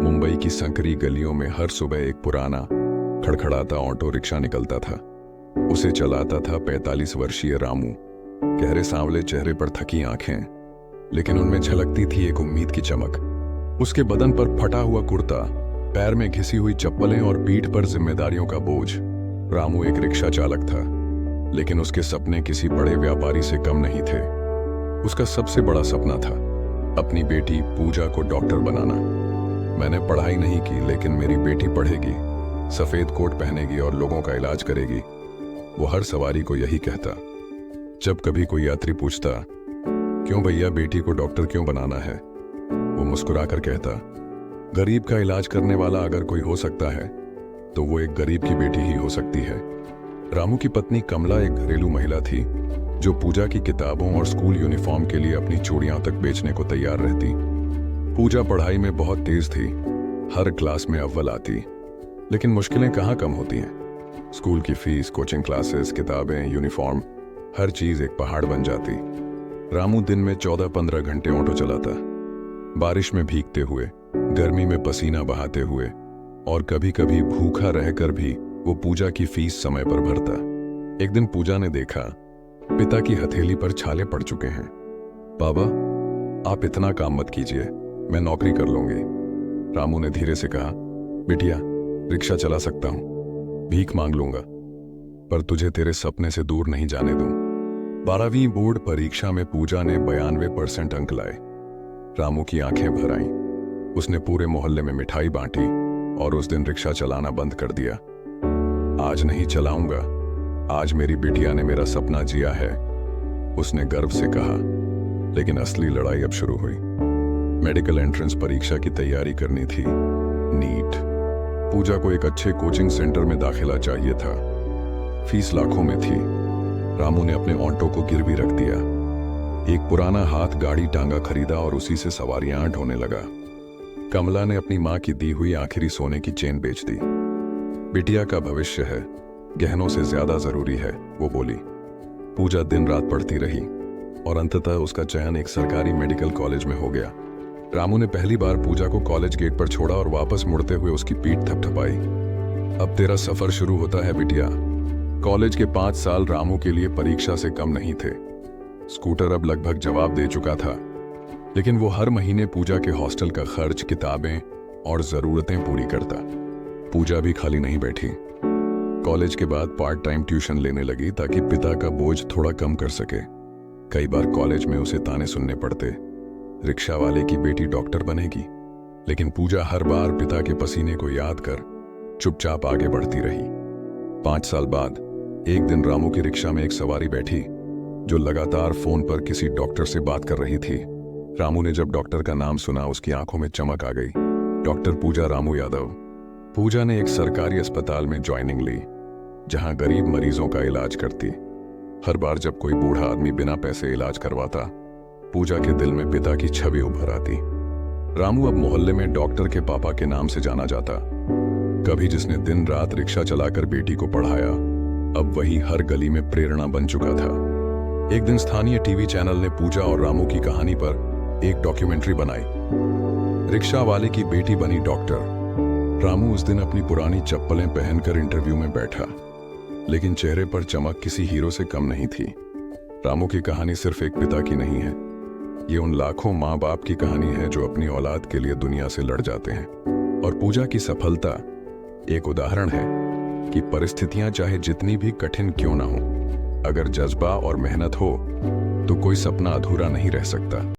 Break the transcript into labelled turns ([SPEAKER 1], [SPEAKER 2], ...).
[SPEAKER 1] मुंबई की संकरी गलियों में हर सुबह एक पुराना खड़खड़ाता ऑटो रिक्शा निकलता था। उसे चलाता था 45 वर्षीय रामू। गहरे सांवले चेहरे पर थकी आंखें, लेकिन उनमें झलकती थी एक उम्मीद की चमक। उसके बदन पर फटा हुआ कुर्ता, पैर में घिसी हुई चप्पलें और पीठ पर जिम्मेदारियों का बोझ। रामू एक रिक्शा चालक था, लेकिन उसके सपने किसी बड़े व्यापारी से कम नहीं थे। उसका सबसे बड़ा सपना था अपनी बेटी पूजा को डॉक्टर बनाना। मैंने पढ़ाई नहीं की, लेकिन मेरी बेटी पढ़ेगी, सफेद कोट पहनेगी और लोगों का इलाज करेगी। वो हर सवारी को यही कहता। जब कभी कोई यात्री पूछता, क्यों भैया बेटी को डॉक्टर क्यों बनाना है, वो मुस्कुराकर कहता, गरीब का इलाज करने वाला अगर कोई हो सकता है तो वो एक गरीब की बेटी ही हो सकती है। रामू की पत्नी कमला एक घरेलू महिला थी जो पूजा की किताबों और स्कूल यूनिफॉर्म के लिए अपनी चूड़ियां तक बेचने को तैयार रहती। पूजा पढ़ाई में बहुत तेज थी, हर क्लास में अव्वल आती, लेकिन मुश्किलें कहाँ कम होती हैं। स्कूल की फीस, कोचिंग क्लासेस, किताबें, यूनिफॉर्म, हर चीज एक पहाड़ बन जाती। रामू दिन में 14-15 घंटे ऑटो चलाता, बारिश में भीगते हुए, गर्मी में पसीना बहाते हुए, और कभी कभी भूखा रहकर भी वो पूजा की फीस समय पर भरता। एक दिन पूजा ने देखा पिता की हथेली पर छाले पड़ चुके हैं। बाबा, आप इतना काम मत कीजिए, मैं नौकरी कर लूंगी। रामू ने धीरे से कहा, बिटिया, रिक्शा चला सकता हूं, भीख मांग लूंगा, पर तुझे तेरे सपने से दूर नहीं जाने दूं। 12वीं बोर्ड परीक्षा में पूजा ने 92% अंक लाए। रामू की आंखें भर आईं। उसने पूरे मोहल्ले में मिठाई बांटी और उस दिन रिक्शा चलाना बंद कर दिया। आज नहीं चलाऊंगा, आज मेरी बिटिया ने मेरा सपना जिया है, उसने गर्व से कहा। लेकिन असली लड़ाई अब शुरू हुई। मेडिकल एंट्रेंस परीक्षा की तैयारी करनी थी, नीट। पूजा को एक अच्छे कोचिंग सेंटर में दाखिला चाहिए था। फीस लाखों में थी। रामू ने अपने ऑटो को गिरवी रख दिया, एक पुराना हाथ गाड़ी टांगा खरीदा और उसी से सवारियां ढोने लगा। कमला ने अपनी मां की दी हुई आखिरी सोने की चेन बेच दी। बिटिया का भविष्य है, गहनों से ज्यादा जरूरी है, वो बोली। पूजा दिन रात पढ़ती रही और अंततः उसका चयन एक सरकारी मेडिकल कॉलेज में हो गया। रामू ने पहली बार पूजा को कॉलेज गेट पर छोड़ा और वापस मुड़ते हुए उसकी पीठ थपथपाई। अब तेरा सफर शुरू होता है बिटिया। कॉलेज के 5 साल रामू के लिए परीक्षा से कम नहीं थे। स्कूटर अब लगभग जवाब दे चुका था, लेकिन वो हर महीने पूजा के हॉस्टल का खर्च, किताबें और जरूरतें पूरी करता। पूजा भी खाली नहीं बैठी। कॉलेज के बाद पार्ट टाइम ट्यूशन लेने लगी ताकि पिता का बोझ थोड़ा कम कर सके। कई बार कॉलेज में उसे ताने सुनने पड़ते, रिक्शा वाले की बेटी डॉक्टर बनेगी, लेकिन पूजा हर बार पिता के पसीने को याद कर चुपचाप आगे बढ़ती रही। 5 साल बाद एक दिन रामू की रिक्शा में एक सवारी बैठी जो लगातार फोन पर किसी डॉक्टर से बात कर रही थी। रामू ने जब डॉक्टर का नाम सुना, उसकी आंखों में चमक आ गई। डॉक्टर पूजा रामू यादव। पूजा ने एक सरकारी अस्पताल में ज्वाइनिंग ली, जहां गरीब मरीजों का इलाज करती। हर बार जब कोई बूढ़ा आदमी बिना पैसे इलाज करवाता, पूजा के दिल में पिता की छवि उभर आती। रामू अब मोहल्ले में डॉक्टर के पापा के नाम से जाना जाता। कभी जिसने दिन रात रिक्शा चलाकर बेटी को पढ़ाया, अब वही हर गली में प्रेरणा बन चुका था। एक दिन स्थानीय टीवी चैनल ने पूजा और रामू की कहानी पर एक डॉक्यूमेंट्री बनाई। रिक्शा वाले की बेटी बनी डॉक्टर। रामू उस दिन अपनी पुरानी चप्पलें पहनकर इंटरव्यू में बैठा, लेकिन चेहरे पर चमक किसी हीरो से कम नहीं थी। रामू की कहानी सिर्फ एक पिता की नहीं है, ये उन लाखों माँ बाप की कहानी है जो अपनी औलाद के लिए दुनिया से लड़ जाते हैं। और पूजा की सफलता एक उदाहरण है कि परिस्थितियां चाहे जितनी भी कठिन क्यों ना हो, अगर जज्बा और मेहनत हो तो कोई सपना अधूरा नहीं रह सकता।